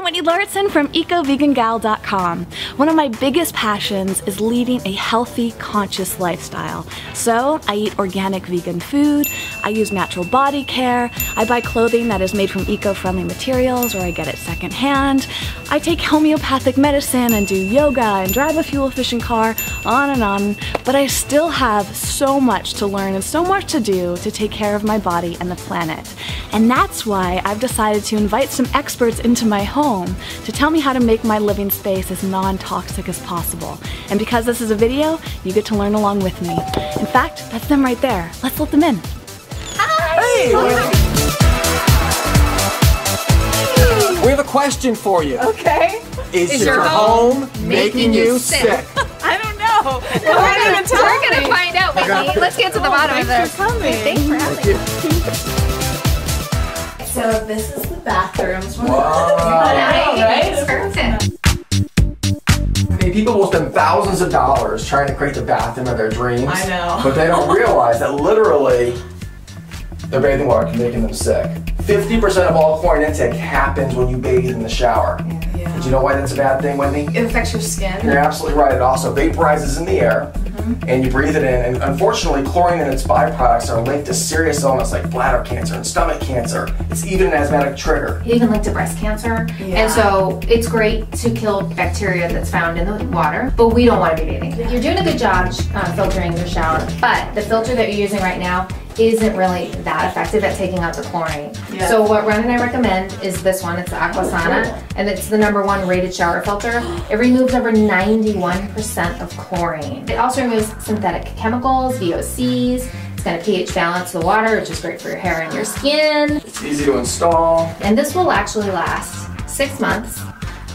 I'm Whitney from EcoVeganGal.com. One of my biggest passions is leading a healthy, conscious lifestyle. So I eat organic vegan food, I use natural body care, I buy clothing that is made from eco-friendly materials or I get it secondhand, I take homeopathic medicine and do yoga and drive a fuel-efficient car, on and on, but I still have so much to learn and so much to do to take care of my body and the planet. And that's why I've decided to invite some experts into my home to tell me how to make my living space as non-toxic as possible. And because this is a video, you get to learn along with me. In fact, that's them right there. Let's let them in. Hi! Hey! We have a question for you. Okay. Is your home making you sick? I don't know. We're gonna find out, Whitney. Let's get to the bottom of this. Thanks for having me. So this is the bathrooms. People will spend thousands of dollars trying to create the bathroom of their dreams. I know. But they don't realize that literally their bathing water can make them sick. 50% of all chlorine intake happens when you bathe in the shower. Yeah. Do you know why that's a bad thing, Whitney? It affects your skin. You're absolutely right. It also vaporizes in the air, and you breathe it in. And unfortunately, chlorine and its byproducts are linked to serious illness like bladder cancer and stomach cancer. It's even an asthmatic trigger. Even linked to breast cancer. Yeah. And so it's great to kill bacteria that's found in the water, but we don't want to be bathing. You're doing a good job filtering your shower, but the filter that you're using right now isn't really that effective at taking out the chlorine. Yeah. So what Ron and I recommend is this one. It's the Aquasana, and it's the #1 rated shower filter. It removes over 91% of chlorine. It also removes synthetic chemicals, VOCs. It's got a pH balance to the water, which is great for your hair and your skin. It's easy to install. And this will actually last 6 months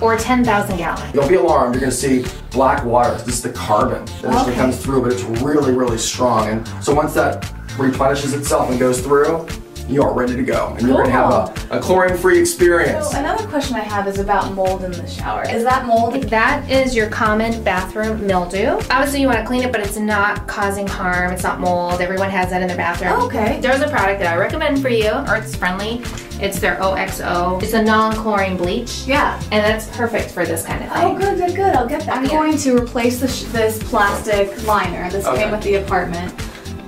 or 10,000 gallons. Don't be alarmed, you're going to see black water. This is the carbon that actually comes through, but it's really, really strong. And so once that replenishes itself and goes through, you are ready to go. And you're going to have a chlorine-free experience. So another question I have is about mold in the shower. Is that mold? That is your common bathroom mildew. Obviously you want to clean it, but it's not causing harm. It's not mold. Everyone has that in their bathroom. Oh, okay. There's a product that I recommend for you, or it's friendly. It's their OXO. It's a non-chlorine bleach. Yeah. And that's perfect for this kind of thing. Oh, good, good, good. I'll get that. I'm going to replace this plastic liner. This came with the apartment.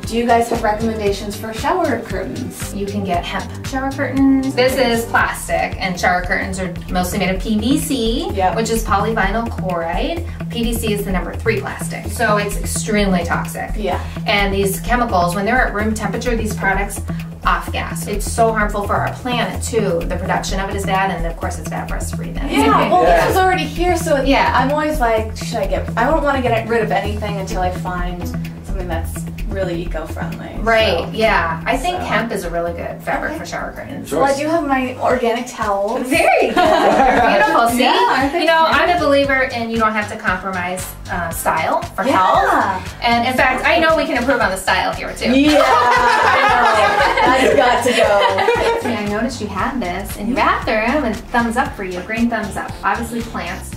Do you guys have recommendations for shower curtains? You can get hemp shower curtains. This is plastic, and shower curtains are mostly made of PVC, which is polyvinyl chloride. PVC is the #3 plastic, so it's extremely toxic. Yeah. And these chemicals, when they're at room temperature, these products off-gas. It's so harmful for our planet too. The production of it is bad, and of course it's bad for us to breathe in. Yeah, well this is already here, so I'm always like, I don't want to get rid of anything until I find something that's really eco-friendly. Right, so. Yeah. I think hemp is a really good fabric for shower curtains. Well, I do have my organic towels. Very good. They're beautiful. See? Yeah, you know, I'm a believer in you don't have to compromise style for health. And in fact, I know we can improve on the style here too. Yeah, I know. That's got to go. See, I noticed you had this in your bathroom, and thumbs up for you. Green thumbs up. Obviously, plants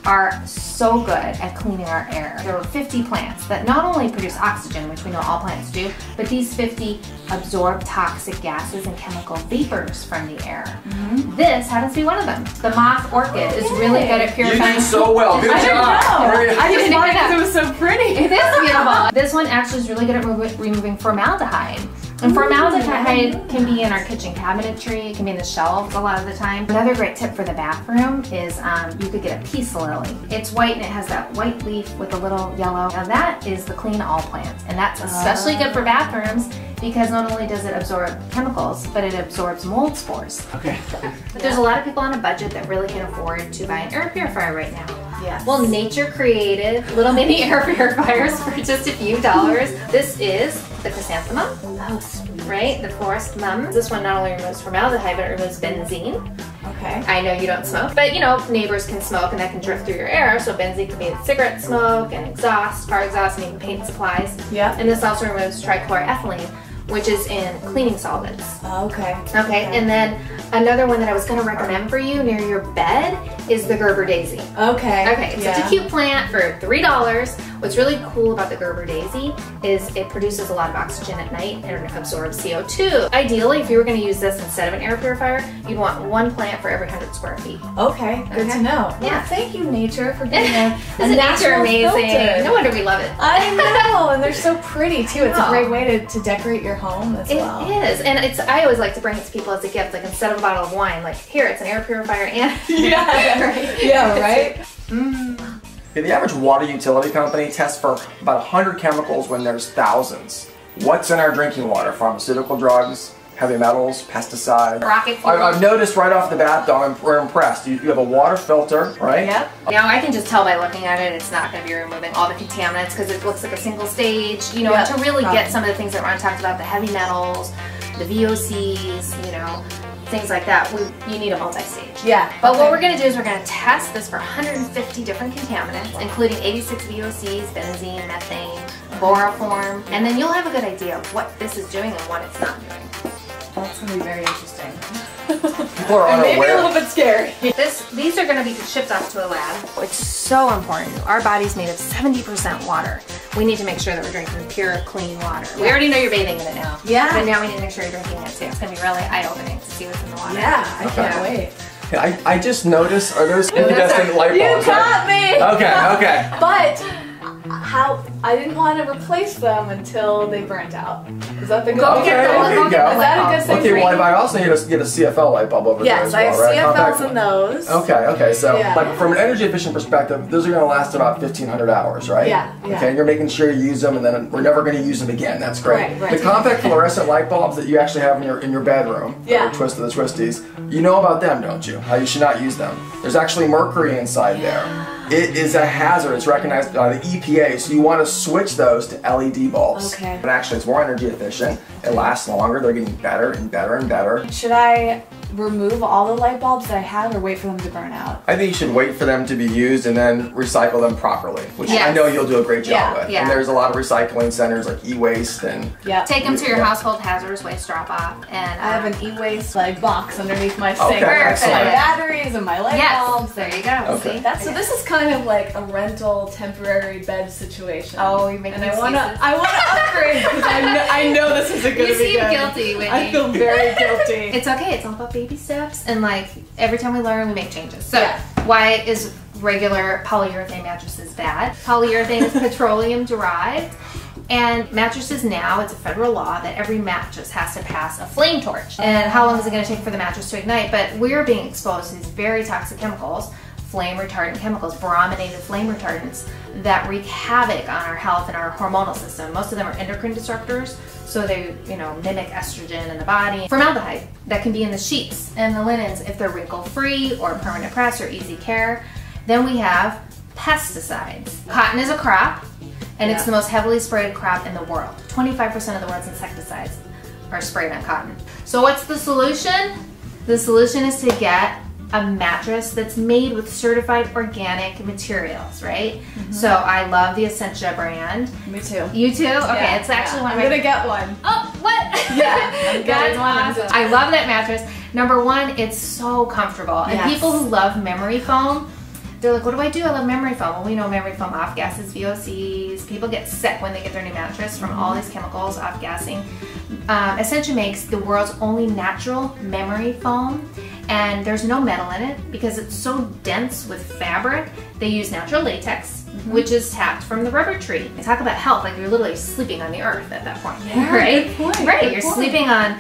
are so good at cleaning our air. There are 50 plants that not only produce oxygen, which we know all plants do, but these 50 absorb toxic gases and chemical vapors from the air. This happens to be one of them. The moth orchid is really good at purifying. You did so well. Good job. I just wanted because it was so pretty. It is beautiful. This one actually is really good at removing formaldehyde. And formaldehyde can be in our kitchen cabinetry, it can be in the shelves a lot of the time. Another great tip for the bathroom is you could get a peace lily. It's white and it has that white leaf with a little yellow. Now that is the clean all plant, and that's especially good for bathrooms because not only does it absorb chemicals, but it absorbs mold spores. Okay. But there's a lot of people on a budget that really can afford to buy an air purifier right now. Yes. Well, nature created little mini air purifiers for just a few dollars. This is the chrysanthemum. Oh, sweet. Right? The FLORIST'S. This one not only removes formaldehyde, but it removes benzene. Okay. I know you don't smoke, but you know, neighbors can smoke and that can drift through your air. So benzene can be in cigarette smoke and exhaust, car exhaust, and even paint supplies. Yeah. And this also removes trichloroethylene, which is in cleaning solvents. Okay. Okay, and then another one that I was going to recommend for you near your bed is the Gerber daisy. Okay. Okay, it's a cute plant for $3. What's really cool about the Gerber Daisy is it produces a lot of oxygen at night and absorbs CO2. Ideally, if you were going to use this instead of an air purifier, you'd want one plant for every 100 square feet. Okay, good to know. Yeah. Well, thank you, nature, for being a Isn't nature natural amazing? filter. No wonder we love it. I know, and they're so pretty too. It's a Oh. great way to decorate your home as well. It is, and I always like to bring it to people as a gift. Like instead of a bottle of wine, like here, it's an air purifier and Yeah, right? yeah, right? Okay, the average water utility company tests for about 100 chemicals when there's thousands. What's in our drinking water? Pharmaceutical drugs, heavy metals, pesticides. Rocket fuel. I've noticed right off the bat, though, we're impressed. You have a water filter, right? Yep. Now I can just tell by looking at it, it's not going to be removing all the contaminants because it looks like a single stage. You know, Yep. to really get some of the things that Ron talked about, the heavy metals, the VOCs, you know, things like that, you need a multi-stage. Yeah. But what we're going to do is we're going to test this for 150 different contaminants, including 86 VOCs, benzene, methane, boroform, and then you'll have a good idea of what this is doing and what it's not doing. That's going to be very interesting. People are And maybe a unaware. little bit scary. These are going to be shipped off to a lab. It's so important. Our body's made of 70% water. We need to make sure that we're drinking pure, clean water. We already know you're bathing in it now. Yeah. But now we need to make sure you're drinking it too. It's going to be really eye-opening to see what's in the water. Yeah, I Okay. can't wait. Yeah, I just noticed, are those incandescent light You bulbs? caught me! Okay. But I didn't want to replace them until they burnt out. Is that the good Go thing? get the- there you go get go. Is that a good thing? Okay, well, I also need to get a CFL light bulb over there Yes, as I well, have right? Compact CFLs in one. those. Okay, so, Yeah. but from an energy efficient perspective, those are going to last about 1,500 hours, right? Yeah. Okay, and you're making sure you use them, and then we're never going to use them again. That's great. Right. The compact fluorescent light bulbs that you actually have in your bedroom, Yeah. the twisties, you know about them, don't you? How you should not use them. There's actually mercury inside there. It is a hazard. It's recognized by the EPA, so you want to switch those to LED bulbs. Okay. But actually, it's more energy efficient. It lasts longer. They're getting better and better and better. Should I remove all the light bulbs that I have or wait for them to burn out? I think you should wait for them to be used and then recycle them properly, which I Yes. know you'll do a great job Yeah, with. yeah. And there's a lot of recycling centers like e-waste and Yeah. Take them to your Yeah. household hazardous waste drop-off. And I have an e-waste like box underneath my sink. Okay, With excellent. my batteries and my light yes, bulbs. there you go. Okay. See? So this is kind of like a rental temporary bed situation. Oh, you're making and I wanna excuses. upgrade because I know this isn't gonna You be seem good. guilty, Whitney. I feel very guilty. It's okay. It's all about baby steps, and like every time we learn, we make changes. So Yeah. why is regular polyurethane mattresses bad? Polyurethane is petroleum derived, and mattresses now, it's a federal law that every mattress has to pass a flame torch. And how long is it going to take for the mattress to ignite? But we're being exposed to these very toxic chemicals, flame retardant chemicals, brominated flame retardants that wreak havoc on our health and our hormonal system. Most of them are endocrine disruptors, so they, you know, mimic estrogen in the body. Formaldehyde that can be in the sheets and the linens if they're wrinkle-free or permanent press or easy care. Then we have pesticides. Cotton is a crop, and it's the most heavily sprayed crop in the world. 25% of the world's insecticides are sprayed on cotton. So what's the solution? The solution is to get a mattress that's made with certified organic materials, right? So I love the Essentia brand. Me too. You too? Okay, Yeah, it's actually one of I'm my... gonna get one. Oh, what? Yeah, I'm That's getting one. awesome. I love that mattress. Number one, it's so comfortable. And Yes. people who love memory foam, they're like, what do I do? I love memory foam. Well, we know memory foam off-gasses VOCs. People get sick when they get their new mattress from all these chemicals off-gassing. Essentia makes the world's only natural memory foam, and there's no metal in it because it's so dense with fabric. They use natural latex, which is tapped from the rubber tree. They talk about health like you're literally sleeping on the earth at that point, Yeah, right? good point, Right, good you're point. sleeping on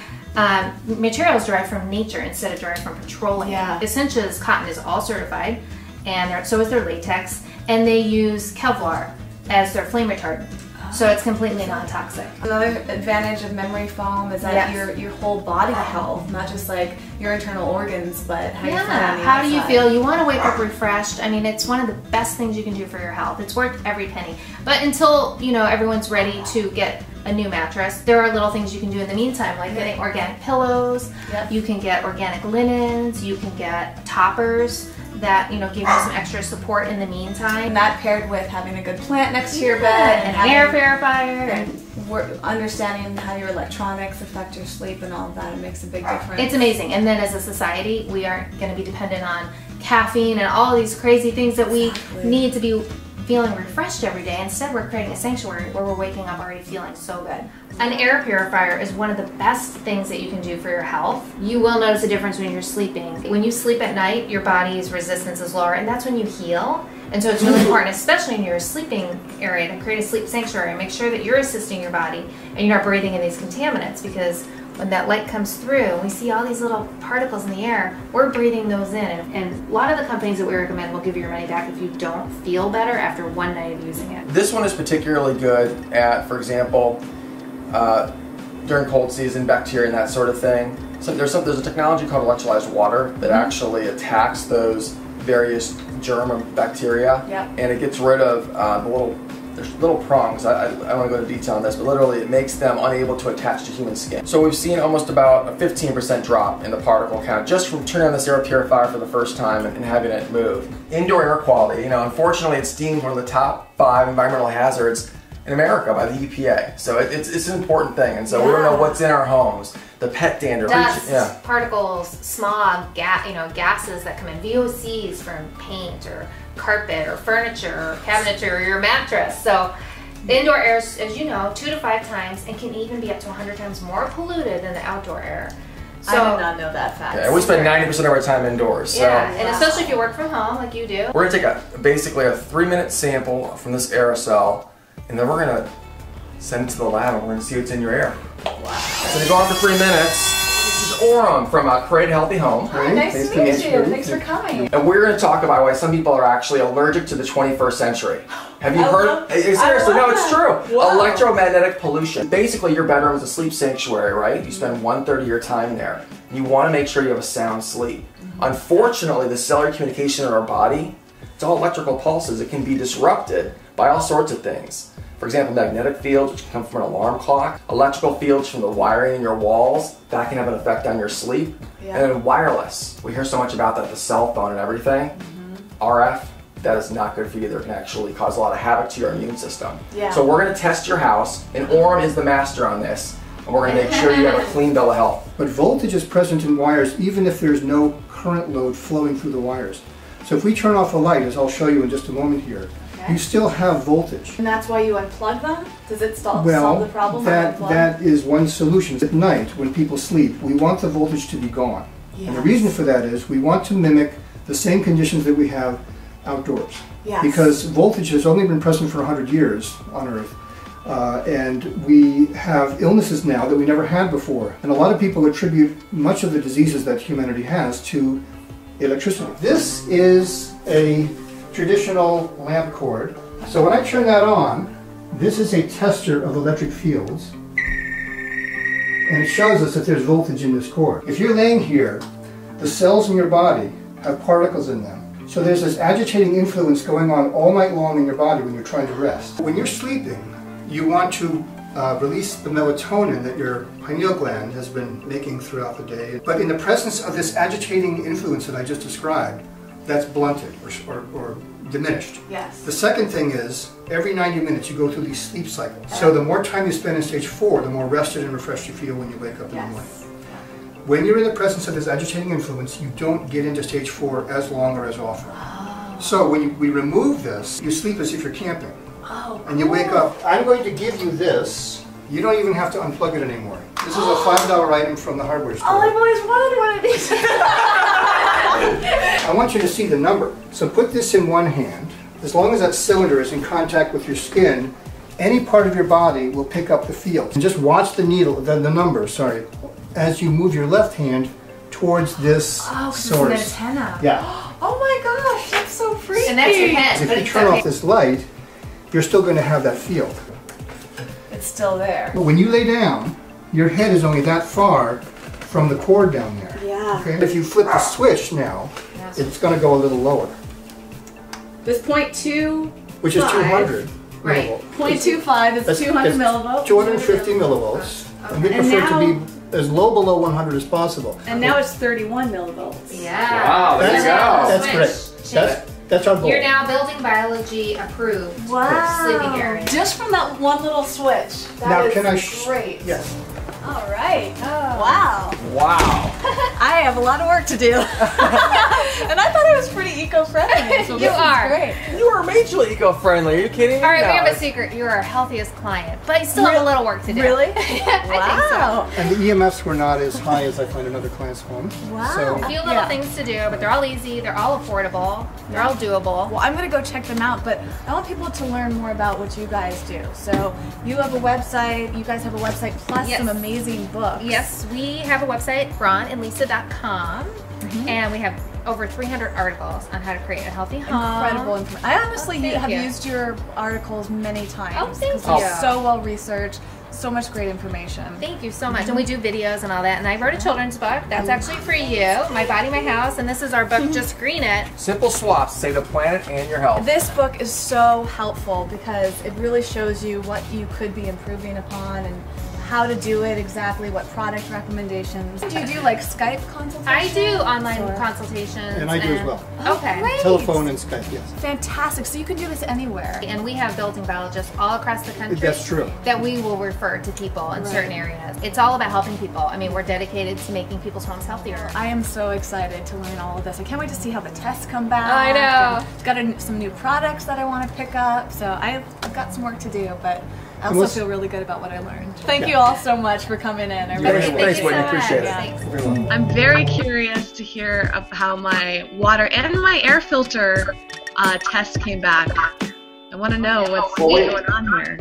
materials derived from nature instead of derived from petroleum. Yeah. Essentia's cotton is all certified, and so is their latex, and they use Kevlar as their flame retardant. So it's completely non-toxic. Another advantage of memory foam is that Yes. your whole body health, not just like your internal organs, but how you feel on Yeah, the how do you outside. feel? You want to wake up refreshed. I mean, it's one of the best things you can do for your health. It's worth every penny. But until, you know, everyone's ready to get a new mattress, there are little things you can do in the meantime, like getting organic pillows. Yep. You can get organic linens. You can get toppers that, you know, give you some extra support in the meantime. And that paired with having a good plant next to your bed and and an air having- purifier. and understanding how your electronics affect your sleep and all of that, it makes a big difference. It's amazing. And then as a society, we aren't going to be dependent on caffeine and all these crazy things that we Exactly. need to be feeling refreshed every day. Instead, we're creating a sanctuary where we're waking up already feeling so good. An air purifier is one of the best things that you can do for your health. You will notice a difference when you're sleeping. When you sleep at night, your body's resistance is lower, and that's when you heal. And so it's really important, especially in your sleeping area, to create a sleep sanctuary. Make sure that you're assisting your body and you're not breathing in these contaminants, because when that light comes through, we see all these little particles in the air, we're breathing those in. And a lot of the companies that we recommend will give you your money back if you don't feel better after one night of using it. This one is particularly good at, for example, during cold season, bacteria and that sort of thing. So there's a technology called electrolyzed water that actually attacks those various germ or bacteria, and it gets rid of there's little prongs. I don't want to go into detail on this, but literally it makes them unable to attach to human skin. So we've seen almost about a 15% drop in the particle count just from turning on this air purifier for the first time and having it move. Indoor air quality, unfortunately it's deemed one of the top 5 environmental hazards in America by the EPA. So it's an important thing, and so we don't know what's in our homes. The pet dander, dust, particles, smog, gases that come in, VOCs from paint or carpet or furniture or cabinetry or your mattress. So indoor air is, as you know, 2 to 5 times and can even be up to 100 times more polluted than the outdoor air. So, I did not know that fact. Yeah, we spend 90% of our time indoors. So. Yeah, and especially if you work from home like you do. We're going to take basically a 3-minute sample from this aerosol, and then we're going to send it to the lab and we're going to see what's in your air. Wow. So they go on for 3 minutes. This is Oram from Create a Healthy Home. Hi, nice to meet you. Thanks for coming. And we're going to talk about why some people are actually allergic to the 21st century. Have you heard? Seriously, no, it's true. Wow. Electromagnetic pollution. Basically, your bedroom is a sleep sanctuary, right? You spend 1/3 of your time there. You want to make sure you have a sound sleep. Unfortunately, the cellular communication in our body, it's all electrical pulses. It can be disrupted by all sorts of things. For example, magnetic fields, which can come from an alarm clock, electrical fields from the wiring in your walls, that can have an effect on your sleep. And then wireless. We hear so much about that, the cell phone and everything. RF, that is not good for you. It can actually cause a lot of havoc to your immune system. So we're going to test your house, and Oram is the master on this, and we're going to make sure you have a clean bill of health. But voltage is present in wires even if there's no current load flowing through the wires. So if we turn off the light, as I'll show you in just a moment here, you still have voltage. And that's why you unplug them? Does it solve the problem? That is one solution. At night, when people sleep, we want the voltage to be gone. And the reason for that is we want to mimic the same conditions that we have outdoors. Because voltage has only been present for 100 years on Earth. And we have illnesses now that we never had before. And a lot of people attribute much of the diseases that humanity has to electricity. This is a traditional lamp cord. So when I turn that on, this is a tester of electric fields, and it shows us that there's voltage in this cord. If you're laying here, the cells in your body have particles in them. So there's this agitating influence going on all night long in your body when you're trying to rest. When you're sleeping, you want to release the melatonin that your pineal gland has been making throughout the day. But in the presence of this agitating influence that I just described, that's blunted or diminished. The second thing is, every 90 minutes you go through these sleep cycles. So the more time you spend in stage 4, the more rested and refreshed you feel when you wake up in the morning. When you're in the presence of this agitating influence, you don't get into stage 4 as long or as often. So when we remove this, you sleep as if you're camping. And you wake up. I'm going to give you this. You don't even have to unplug it anymore. This is a $5 item from the hardware store. Oh, I've always wanted one of these. I want you to see the number. So put this in one hand. As long as that cylinder is in contact with your skin, any part of your body will pick up the field. And just watch the needle, the number, sorry, as you move your left hand towards this source. It's an antenna. Oh my gosh, that's so freaky. And that's your head. If you turn off this light, you're still going to have that field. It's still there. But when you lay down, your head is only that far from the cord down there. Okay? If you flip the switch now, it's going to go a little lower. This 0.2, which is 200 right. millivolts. 0.25 is 200 millivolts. 250 millivolts. And we prefer to be as low below 100 as possible. And now it's 31 millivolts. Wow, there you go. That's great. That's our goal. You're now building biology approved sleeping area. Just from that one little switch. Now, is can I great. Yes. All right. Wow. Wow. I have a lot of work to do. And I thought it was pretty eco-friendly. So You this are. is great. You are majorly eco-friendly. Are you kidding me? All right, we No. have a secret. You're our healthiest client, but you still have a little work to do. Really? I think so. Wow. And the EMFs were not as high as I find in other clients' homes. Wow. So A few little things to do, but they're all easy. They're all affordable. They're all doable. Well, I'm gonna go check them out, but I want people to learn more about what you guys do. So you have a website, you guys have a website plus Yes. some amazing books. Yes, we have a website, ronandlisa.com, and we have over 300 articles on how to create a healthy home. Incredible information. I honestly thank have you. used your articles many times. Oh, thank 'cause they're you. so well researched, so much great information. Thank you so much. And we do videos and all that. And I wrote a children's book. That's actually for you. My Body, My House. And this is our book, Just Green It. Simple swaps save the planet and your health. This book is so helpful because it really shows you what you could be improving upon and how to do it exactly, what product recommendations. Do you do like Skype consultations? I do online Or- consultations. And I do as well. Okay. Great. telephone and Skype, yes. Fantastic. So you can do this anywhere. And we have built-in biologists all across the country. That's true. That we will refer to people in certain areas. It's all about helping people. I mean, we're dedicated to making people's homes healthier. I am so excited to learn all of this. I can't wait to see how the tests come back. I know. I've got some new products that I want to pick up. So I've got some work to do, but I also let's- feel really good about what I learned. Thank you all so much for coming in. I really Thanks, appreciate thanks, it. Whitney. Appreciate it. Thanks. I'm very curious to hear of how my water and my air filter test came back. I want to know what's going on here.